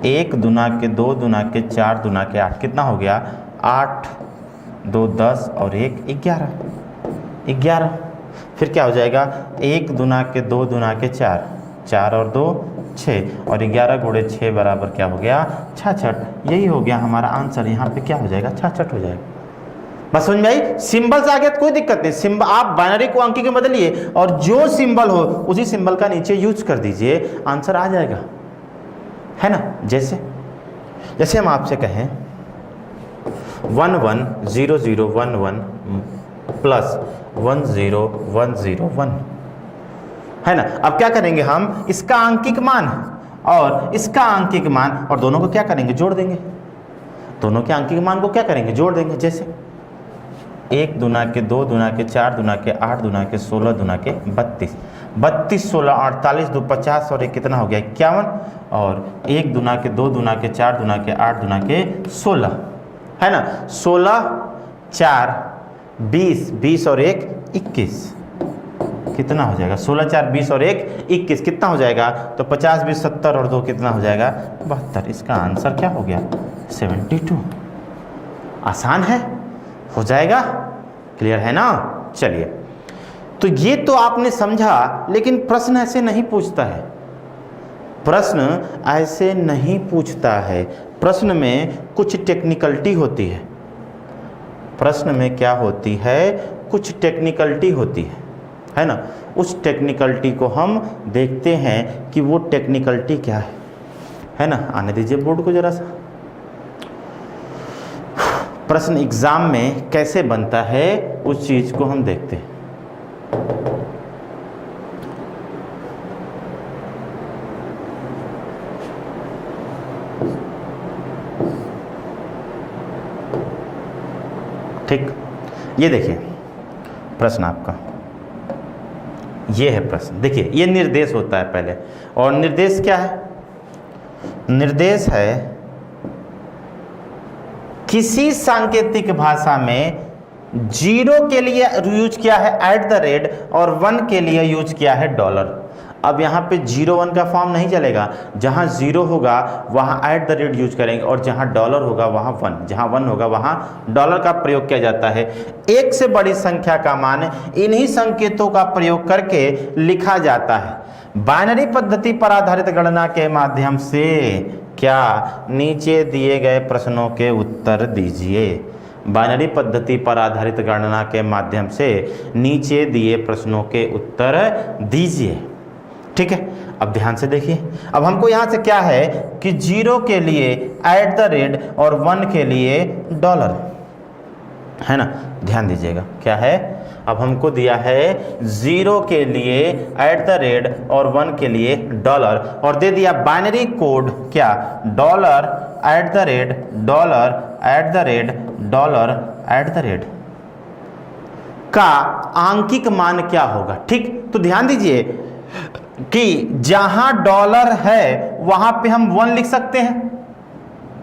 1 दूना के 2 दूना के 4 दूना के 8, कितना हो गया 8 2 10 और 1 11। फिर क्या हो जाएगा 1 दूना के 2 दूना के 4 4 और 2 6 और 11 गुणे 6 बराबर क्या हो गया 66। यही हो गया हमारा आंसर। यहाँ पे क्या हो जाएगा 66 हो जाएगा। बस समझ में आई। सिंबल आ गया तो कोई दिक्कत नहीं, सिंबल आप बाइनरी को आंकिक में बदलिए और जो सिंबल हो उसी सिंबल का नीचे यूज कर दीजिए, आंसर आ जाएगा, है ना। जैसे हम आपसे कहें 110011 प्लस 10101, है ना। अब क्या करेंगे हम, इसका आंकिक मान और इसका आंकिक मान, और दोनों को क्या करेंगे जोड़ देंगे। दोनों के आंकिक मान को क्या करेंगे जोड़ देंगे। जैसे 1 दूना के 2 दूना के 4 दूना के 8 दूना के 16 दूना के 32, 32 16 48 2 50 और 1 कितना हो गया 51, और 1 दूना के 2 दूना के 4 दूना के 8 दूना के 16, है ना। 16 4 20 20 और 1 21, कितना हो जाएगा 16 4 20 और 1 21, कितना हो जाएगा तो 50 20 70 और 2 कितना हो जाएगा 72। इसका आंसर क्या हो गया 72। आसान है, हो जाएगा, क्लियर है ना। चलिए, तो ये तो आपने समझा, लेकिन प्रश्न ऐसे नहीं पूछता है। प्रश्न ऐसे नहीं पूछता है, प्रश्न में कुछ टेक्निकलिटी होती है। प्रश्न में क्या होती है, कुछ टेक्निकलिटी होती है ना। उस टेक्निकलिटी को हम देखते हैं कि वो टेक्निकलिटी क्या है ना। आने दीजिए बोर्ड को जरा सा। प्रश्न एग्जाम में कैसे बनता है उस चीज को हम देखते हैं। ठीक, ये देखिए प्रश्न आपका, ये है प्रश्न। देखिए ये निर्देश होता है पहले, और निर्देश क्या है, निर्देश है किसी सांकेतिक भाषा में 0 के लिए यूज किया है @ और 1 के लिए यूज किया है $। अब यहाँ पे 0 1 का फॉर्म नहीं चलेगा। जहाँ 0 होगा वहाँ @ यूज करेंगे, और जहाँ $, होगा वहाँ 1, जहाँ 1 होगा वहाँ $। का प्रयोग किया जाता है। एक से बड़ी संख्या का मान इन्हीं संकेतों का प्रयोग करके लिखा जाता है। बाइनरी पद्धति पर आधारित गणना के माध्यम से क्या, नीचे दिए गए प्रश्नों के उत्तर दीजिए। बाइनरी पद्धति पर आधारित गणना के माध्यम से नीचे दिए प्रश्नों के उत्तर दीजिए। ठीक है, अब ध्यान से देखिए। अब हमको यहाँ से क्या है कि 0 के लिए @ और 1 के लिए $, है ना। ध्यान दीजिएगा क्या है, अब हमको दिया है 0 के लिए @ और 1 के लिए $, और दे दिया बाइनरी कोड क्या $, का आंकिक मान क्या होगा। ठीक, तो ध्यान दीजिए कि जहां $, है वहां पे हम 1 लिख सकते हैं,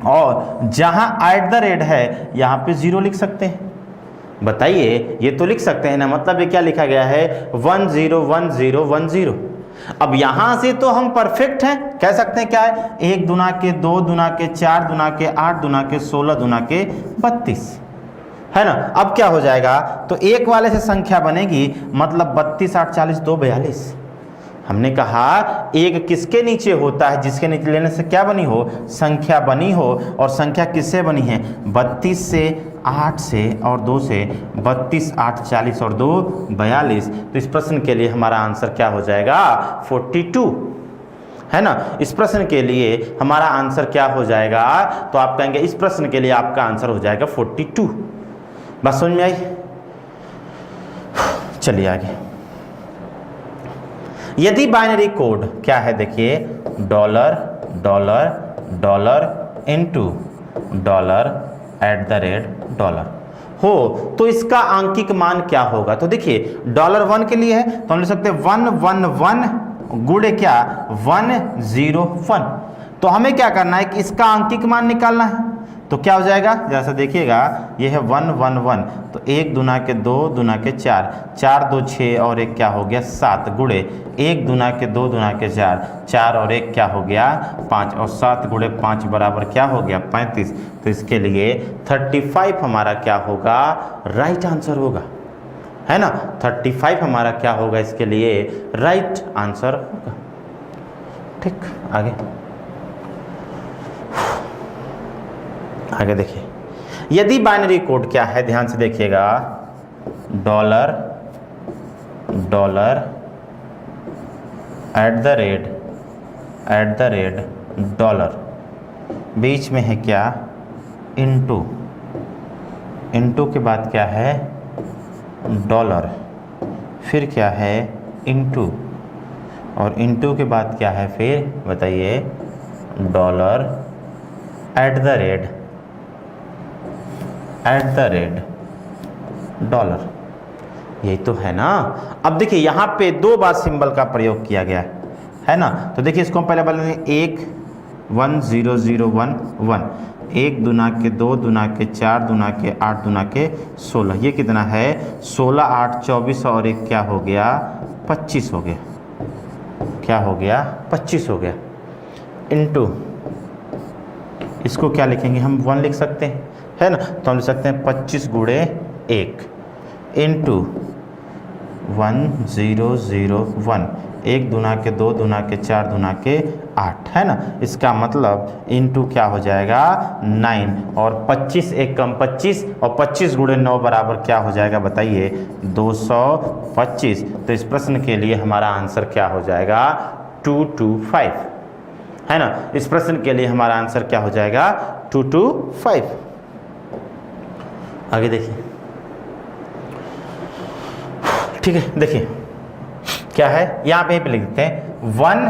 और जहां @ है यहां पे 0 लिख सकते हैं। बताइए, ये तो लिख सकते हैं ना, मतलब ये क्या लिखा गया है 1 0 1 0 1 0। अब यहां से तो हम परफेक्ट हैं, कह सकते हैं क्या है 1 दुना के 2 दुना के 4 दुना के 8 दुना के 16 दुना के 32, है ना। अब क्या हो जाएगा, तो एक वाले से संख्या बनेगी, मतलब 32 8 40 2 42। हमने कहा एक किसके नीचे होता है, जिसके नीचे लेने से क्या बनी हो, संख्या बनी हो, और संख्या किससे बनी है 32 से 8 से और 2 से, 32 8 40 और 2 42। तो इस प्रश्न के लिए हमारा आंसर क्या हो जाएगा 42, है ना। इस प्रश्न के लिए हमारा आंसर क्या हो जाएगा, तो आप कहेंगे इस प्रश्न के लिए आपका आंसर हो जाएगा 42। बात समझ में आई। चलिए आगे। यदि बाइनरी कोड क्या है, देखिए dollar dollar dollar into dollar at the rate dollar हो, तो इसका आंकिक मान क्या होगा। तो देखिए $1 के लिए है तो हम लिख सकते हैं 111 गुणे क्या 101। तो हमें क्या करना है कि इसका आंकिक मान निकालना है। तो क्या हो जाएगा, जैसा देखिएगा ये है 111, तो 1 दुना के 2 दुना के 4, 4 2 6 और 1 क्या हो गया 7, गुणे 1 दुना के 2 दुना के 4, 4 और 1 क्या हो गया 5, और 7 गुणे 5 बराबर क्या हो गया 35। तो इसके लिए 35 हमारा क्या होगा, राइट आंसर होगा, है ना। 35 हमारा क्या होगा, इसके लिए राइट आंसर होगा। ठीक, आगे देखिए। यदि बाइनरी कोड क्या है, ध्यान से देखिएगा, dollar dollar at the rate dollar, बीच में है क्या इनटू, इनटू के बाद क्या है डॉलर, फिर क्या है इनटू, और इनटू के बाद क्या है फिर बताइए dollar at the rate dollar. यही तो है ना। अब देखिए यहाँ पे 2 बार सिंबल का प्रयोग किया गया है ना। तो देखिए इसको हम पहले बोलेंगे 1 1 0 0 1 1, 1 दुना के 2 दुना के 4 दुना के 8 दुना के 16, ये कितना है 16 8 24 और 1 क्या हो गया 25 हो गया, क्या हो गया 25 हो गया, इनटू इसको क्या लिखेंगे हम 1 लिख सकते हैं, है ना। तो हम लिख सकते हैं 25 गुणे 1 इंटू 1 0 0 1, 1 दुना के 2 दुना के 4 दुना के 8, है ना। इसका मतलब इंटू क्या हो जाएगा 9, और 25 1 कम 25, और 25 गुणे 9 बराबर क्या हो जाएगा बताइए 225। तो इस प्रश्न के लिए हमारा आंसर क्या हो जाएगा 225, है ना। इस प्रश्न के लिए हमारा आंसर क्या हो जाएगा 225। आगे देखिए, ठीक है। देखिए क्या है, यहाँ पे लिख देते हैं 1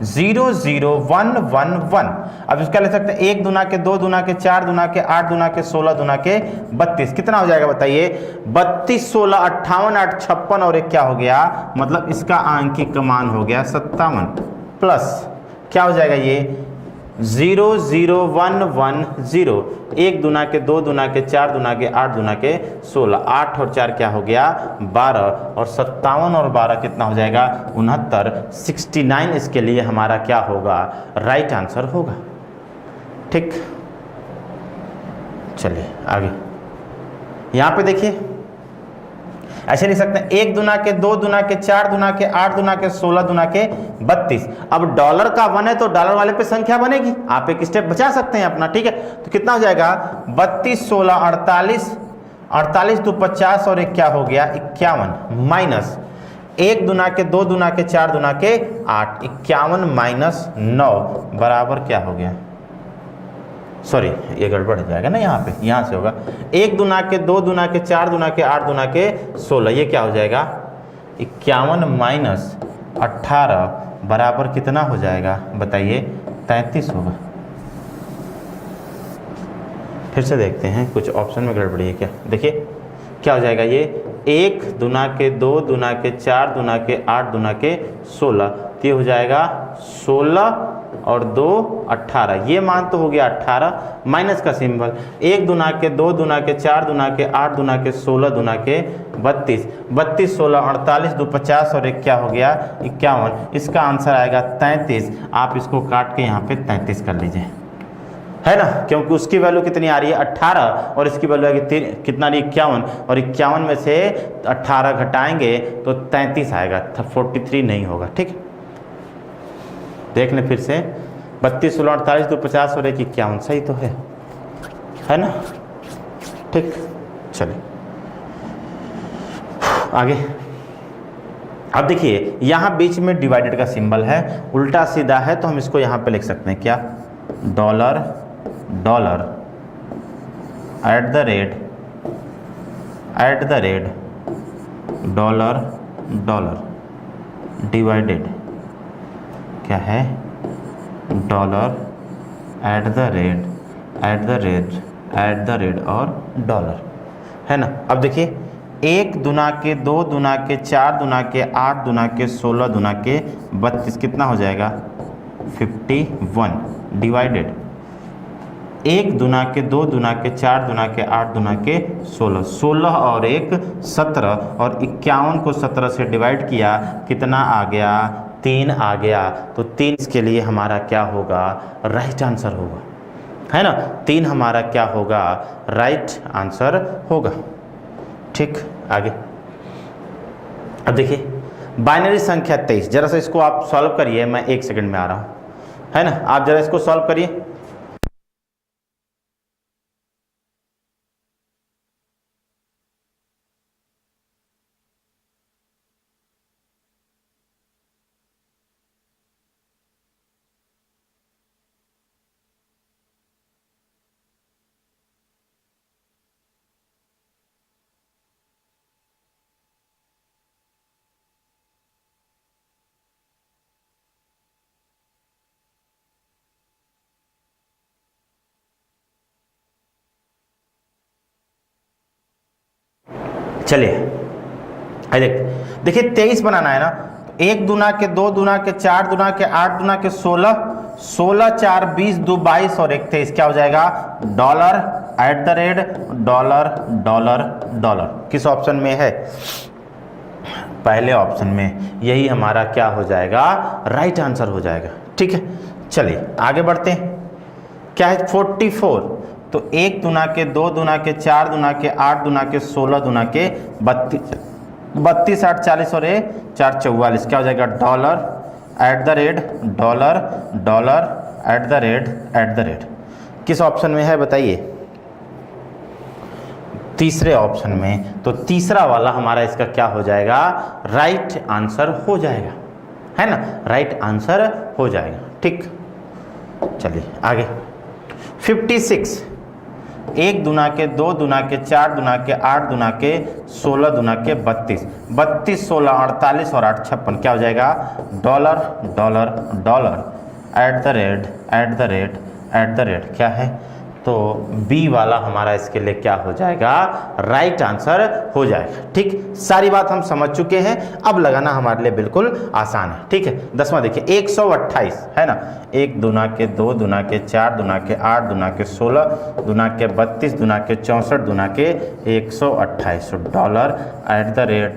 0 0 1 1 1। अब इसका ले सकते हैं 1 दुना के 2 दुना के 4 दुना के 8 दुना के 16 दुना के 32, कितना हो जाएगा बताइए 32 16 58 8 56 और 1 क्या हो गया, मतलब इसका आंकिक मान हो गया 57, प्लस क्या हो जाएगा ये 0 0 1 1 0, 1 दुना के 2 दुना के 4 दुना के 8 दुना के 16, 8 और 4 क्या हो गया 12, और 57 और 12 कितना हो जाएगा 69, 69 इसके लिए हमारा क्या होगा राइट आंसर होगा। ठीक, चलिए आगे। यहाँ पे देखिए ऐसे लिख सकते हैं 1 दुना के 2 दुना के 4 दुना के 8 दुना के 16 दुना के 32। अब डॉलर का 1 है तो डॉलर वाले पे संख्या बनेगी, आप एक स्टेप बचा सकते हैं अपना, ठीक है। तो कितना हो जाएगा 32 16 48, 48 तो 50 और 1 क्या हो गया 51, माइनस 1 दुना के 2 दुना के 4 दुना के 8, 51 माइनस 9 बराबर क्या हो गया, सॉरी ये गड़बड़ हो जाएगा ना, यहाँ पे यहाँ से होगा 1 दुना के 2 दुना के 4 दुना के 8 दुना के 16, ये क्या हो जाएगा 51 माइनस 18 बराबर कितना हो जाएगा बताइए 33 होगा। फिर से देखते हैं कुछ ऑप्शन में गड़बड़ी है क्या, देखिए क्या हो जाएगा ये 1 दुना के 2 दुना के 4 दुना के 8 दुना के 16, ये हो जाएगा 16 और 2 18, ये मान तो हो गया 18, माइनस का सिंबल, 1 दुना के 2 दुना के 4 दुना के 8 दुना के 16 दुना के 32, 32 16 48 2 50 और 1 क्या हो गया 51, इसका आंसर आएगा 33। आप इसको काट के यहाँ पे 33 कर लीजिए, है ना, क्योंकि उसकी वैल्यू कितनी आ रही है 18 और इसकी वैल्यू आएगी कितना रही 51, और 51 में से 18 घटाएंगे तो 33 आएगा, 43 नहीं होगा। ठीक, देख लें फिर से, 32 16 48 2 50 और 1 51, सही तो है ना। ठीक, चलिए आगे। अब देखिए यहाँ बीच में डिवाइडेड का सिंबल है, उल्टा सीधा है, तो हम इसको यहाँ पे लिख सकते हैं क्या, dollar dollar at the rate dollar dollar divided क्या है, डॉलर एट द रेट और डॉलर, है ना। अब देखिए 1 दुना के 2 दुना के 4 दुना के 8 दुना के 16 दुना के 32 कितना हो जाएगा 51, डिवाइडेड 1 दुना के 2 दुना के 4 दुना के 8 दुना के 16, 16 और 1 17 और 51 को 17 से डिवाइड किया, कितना आ गया 3 आ गया, तो 3 इसके लिए हमारा क्या होगा, राइट आंसर होगा, है ना। 3 हमारा क्या होगा, राइट आंसर होगा। ठीक, आगे। अब देखिए बाइनरी संख्या 23, जरा सा इसको आप सॉल्व करिए, मैं 1 सेकंड में आ रहा हूँ, है ना। आप जरा इसको सॉल्व करिए। चलिए देखिए 23 बनाना है ना, 1 दुना के 2 दुना के 4 दुना के 8 दुना के 16, 16 4 20 2 22 और 1 23, क्या हो जाएगा, dollar at the rate dollar dollar dollar. किस ऑप्शन में है, पहले ऑप्शन में, यही हमारा क्या हो जाएगा, राइट आंसर हो जाएगा। ठीक है, चलिए आगे बढ़ते हैं। क्या है 44, तो 1 दुना के 2 दुना के 4 दुना के 8 दुना के 16 दुना के 32, 32 8 40 और 4 44, क्या हो जाएगा, dollar at the rate dollar dollar at the rate. किस ऑप्शन में है बताइए, तीसरे ऑप्शन में, तो तीसरा वाला हमारा इसका क्या हो जाएगा, राइट आंसर हो जाएगा, है ना, राइट आंसर हो जाएगा। ठीक, चलिए आगे। 56, 1 दुना के 2 दुना के 4 दुना के 8 दुना के 16 दुना के 32, 32 16 48 और 8 56, क्या हो जाएगा, dollar dollar dollar at the rate क्या है, तो बी वाला हमारा इसके लिए क्या हो जाएगा, राइट आंसर हो जाएगा। ठीक, सारी बात हम समझ चुके हैं, अब लगाना हमारे लिए बिल्कुल आसान है। ठीक है, 10वां देखिए 128, है ना, 1 दुना के 2 दुना के 4 दुना के 8 दुना के 16 दुना के 32 दुना के 64 दुना के 128, डॉलर एट द रेट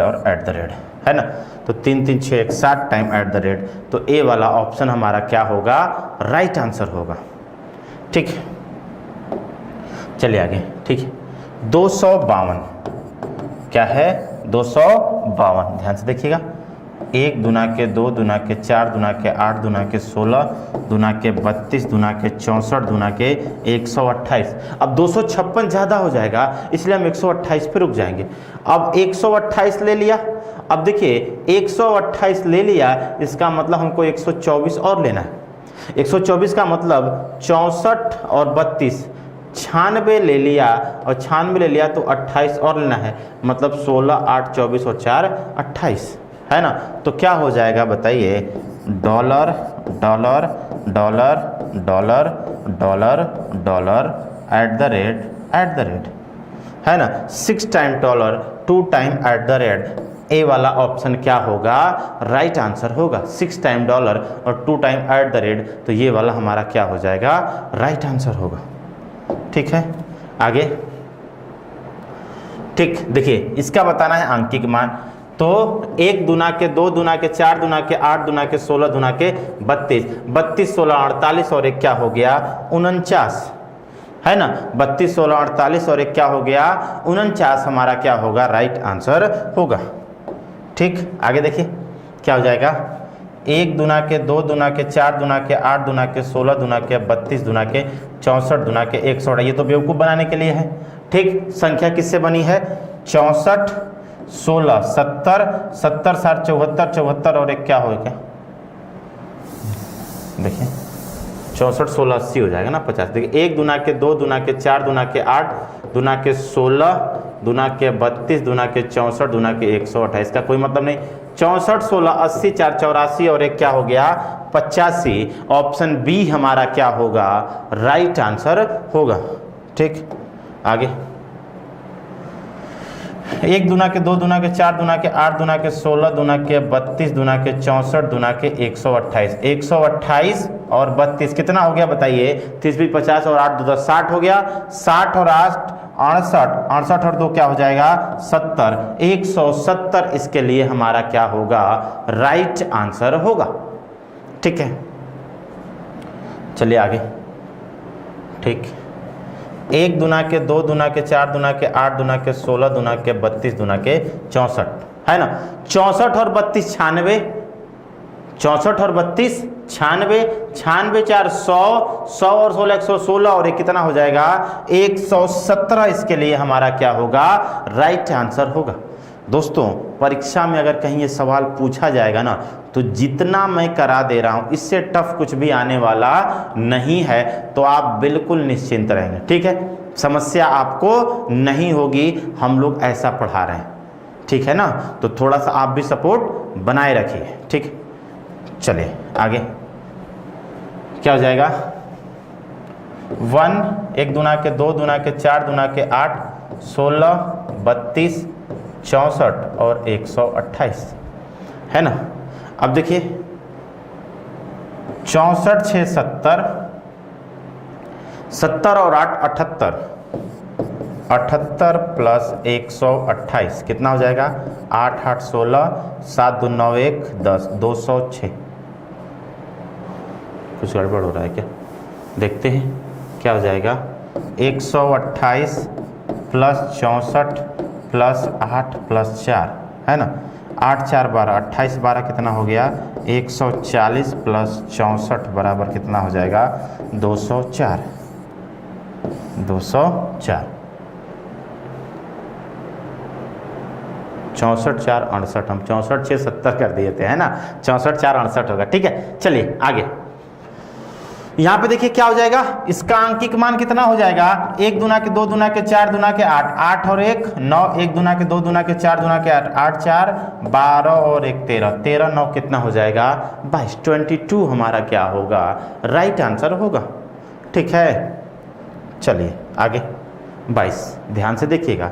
और एट द रेट, है ना। तो 3 3 6 1 7 टाइम एट द रेट, तो ए वाला ऑप्शन हमारा क्या होगा, राइट आंसर होगा। ठीक, चलिए आगे। ठीक है, 252, क्या है, 252, ध्यान से देखिएगा, 1 दुना के 2 दुना के 4 दुना के 8 दुना के 16 दुना के 32 दुना के 64 दुना के 128। अब 256 ज़्यादा हो जाएगा, इसलिए हम 128 पे रुक जाएंगे। अब 128 ले लिया, अब देखिए 128 ले लिया, इसका मतलब हमको 124 और लेना है। 124 का मतलब 64 और 32, 96 ले लिया, और 96 ले लिया तो 28 और लेना है, मतलब 16 8 24 और 4 28, है ना। तो क्या हो जाएगा बताइए, dollar dollar dollar dollar dollar dollar at the rate, है ना, 6 time dollar 2 time at the rate, a वाला ऑप्शन क्या होगा, राइट आंसर होगा। 6 टाइम डॉलर और 2 टाइम @ तो ये वाला हमारा क्या हो जाएगा, राइट आंसर होगा। ठीक है, आगे। ठीक, देखिए इसका बताना है आंकिक मान। तो 1 दूना के 2 दूना के 4 दूना के 8 दूना के 16 दूना के 32, 32 16 48 और एक क्या हो गया 49, है ना। 32 16 48 और एक क्या हो गया 49 हमारा क्या होगा, राइट आंसर होगा। ठीक, आगे देखिए क्या हो जाएगा। 1 दूना के 2 दूना के 4 दूना के 8 दूना के 16 दूना के 32 दूना के 64 दूना के 100। ये तो बेवकूफ़ बनाने के लिए है। ठीक, संख्या किससे बनी है, 64 16 70 70 60 74 74 और एक क्या होगा, देखिए 64 16 80 हो जाएगा ना 50। देखिए 1 दूना के 2 दूना के 4 दूना के 8 दूना के 16 दूना के 32 दूना के 64 दूना के 128 का कोई मतलब नहीं। 64 16 80 4 84 और एक क्या हो गया 85। ऑप्शन बी हमारा क्या होगा, राइट आंसर होगा। ठीक, आगे। 1 दूना के 2 दूना के 4 दूना के 8 दूना के 16 दूना के 32 दूना के 64 दूना के 128। 128 और 32 कितना हो गया बताइए, 30 भी 50 और 8 2 10 60 हो गया। 60 और 8 68, 68 और 2 क्या हो जाएगा 70, 170 इसके लिए हमारा क्या होगा, राइट आंसर होगा। ठीक है, चलिए आगे। ठीक, 1 दूना के 2 दूना के 4 दूना के 8 दूना के 16 दूना के 32 दूना के 64, है ना। 64 और 32 96, 64 और 32 96, 96 4 100, 100 और 16 116 और एक कितना हो जाएगा 117। इसके लिए हमारा क्या होगा, राइट आंसर होगा। दोस्तों परीक्षा में अगर कहीं ये सवाल पूछा जाएगा ना, तो जितना मैं करा दे रहा हूँ इससे टफ कुछ भी आने वाला नहीं है, तो आप बिल्कुल निश्चिंत रहेंगे। ठीक है, समस्या आपको नहीं होगी, हम लोग ऐसा पढ़ा रहे हैं। ठीक है ना, तो थोड़ा सा आप भी सपोर्ट बनाए रखिए। ठीक, चलिए आगे क्या हो जाएगा। 1 दूना के 2 दूना के 4 दूना के 8 16 32 64 और 128, है ना। अब देखिए 64 6 70, 70 और 8 78, 78 प्लस 128 कितना हो जाएगा 8 8 16 7 2 9 1 10 206। कुछ गड़बड़ हो रहा है क्या, देखते हैं क्या हो जाएगा। 128 प्लस 64 प्लस 8 प्लस 4, है ना। 8 4 12, 28 12 कितना हो गया 140 प्लस 64 बराबर कितना हो जाएगा 204, 204। 64 4 68, हम 64 6 70 कर दिए थे, है ना। 64 4 68 होगा। ठीक है, चलिए आगे। यहाँ पे देखिए क्या हो जाएगा, इसका अंकिक मान कितना हो जाएगा। 1 दूना के 2 दूना के 4 दूना के 8, 8 और 1 9, 1 दूना के 2 दूना के 4 दूना के 8, 8 4 12 और 1 13, 13 9 कितना हो जाएगा 22, 22 हमारा क्या होगा, राइट आंसर होगा। ठीक है, चलिए आगे। 22 ध्यान से देखिएगा।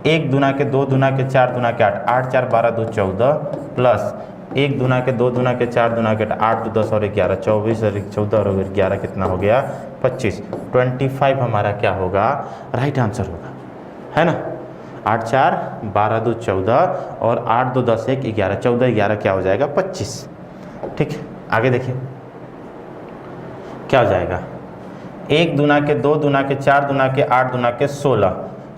1 दूना के 2 दूना के 4 दूना के 8, 8 4 12 2 14 प्लस 1 दूना के 2 दूना के 4 दूना के 8 2 10 और 11 24 और 14 और 11 कितना हो गया 25, 25 हमारा क्या होगा, राइट आंसर होगा, है ना। 8 4 12 2 14 और 8 2 10 1 11, 14 11 क्या हो जाएगा 25। ठीक, आगे देखिए क्या हो जाएगा। 1 दूना के 2 दूना के 4 दूना के 8 दूना के 16,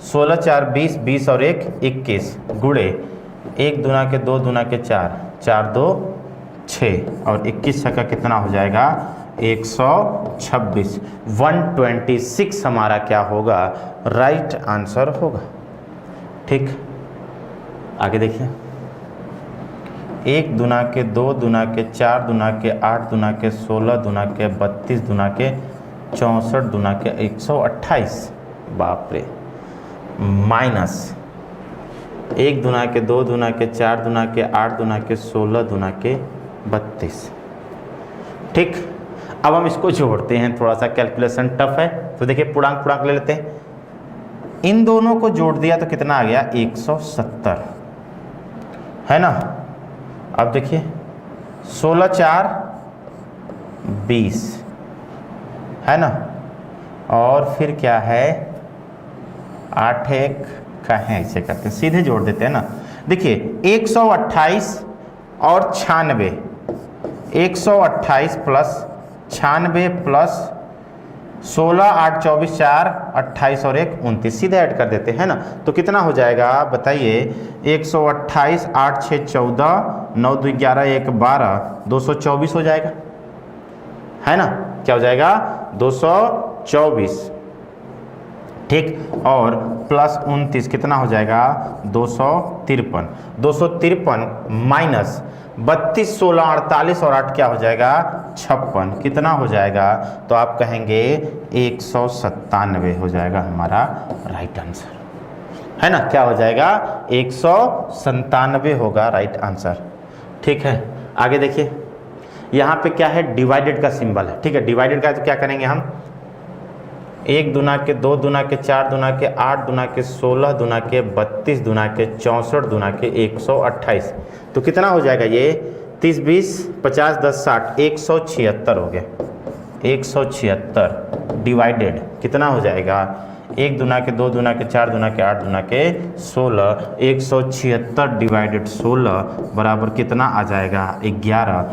16 4 20, 20 और 1 21 गुणे 1 दूना के 2 दूना के 4, 4 2 6 और 21 का कितना हो जाएगा 126, 126 हमारा क्या होगा, राइट आंसर होगा। ठीक, आगे देखिए। 1 दूना के 2 दूना के 4 दूना के 8 दूना के 16 दूना के 32 दूना के 64 दूना के 128, बाप रे, माइनस 1 दूना के 2 दूना के 4 दूना के 8 दूना के 16 दूना के 32। ठीक, अब हम इसको जोड़ते हैं, थोड़ा सा कैलकुलेशन टफ है, तो देखिए पूर्णांक पूर्णांक ले लेते हैं। इन दोनों को जोड़ दिया तो कितना आ गया 170, है ना। अब देखिए 16 4 20 है ना, और फिर क्या है 8 1 का है, ऐसे करते हैं सीधे जोड़ देते हैं ना। देखिए 128 और 96, 128 प्लस 96 प्लस 16 8 24 4 28 और 1 29, सीधे ऐड कर देते हैं ना। तो कितना हो जाएगा बताइए, 128 8 6 14 9 2 11 1 12 224 हो जाएगा, है ना। क्या हो जाएगा 224, ठीक, और प्लस 29 कितना हो जाएगा 253, 253 माइनस 32 16 48 और 8 क्या हो जाएगा 56, कितना हो जाएगा, तो आप कहेंगे 197 हो जाएगा हमारा राइट आंसर, है ना। क्या हो जाएगा 197 होगा राइट आंसर, ठीक है। आगे देखिए यहाँ पे क्या है, डिवाइडेड का सिंबल है, ठीक है। डिवाइडेड का तो क्या करेंगे हम, 1 दूना के 2 दूना के 4 दूना के 8 दूना के 16 दूना के 32 दूना के 64 दूना के 128, तो कितना हो जाएगा ये 30 20 50 10 60 176 हो गया, 176 डिवाइडेड कितना हो जाएगा, 1 दूना के 2 दूना के 4 दूना के 8 दूना के 16, 176 डिवाइडेड 16 बराबर कितना आ जाएगा 11,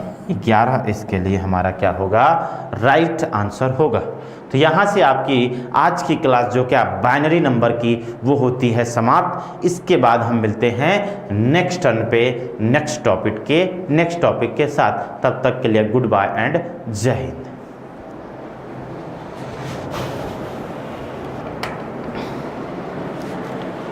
11 इसके लिए हमारा क्या होगा राइट आंसर होगा। तो यहाँ से आपकी आज की क्लास जो क्या बाइनरी नंबर की वो होती है समाप्त। इसके बाद हम मिलते हैं नेक्स्ट टर्न पे नेक्स्ट टॉपिक के साथ। तब तक के लिए गुड बाय एंड जय हिंद।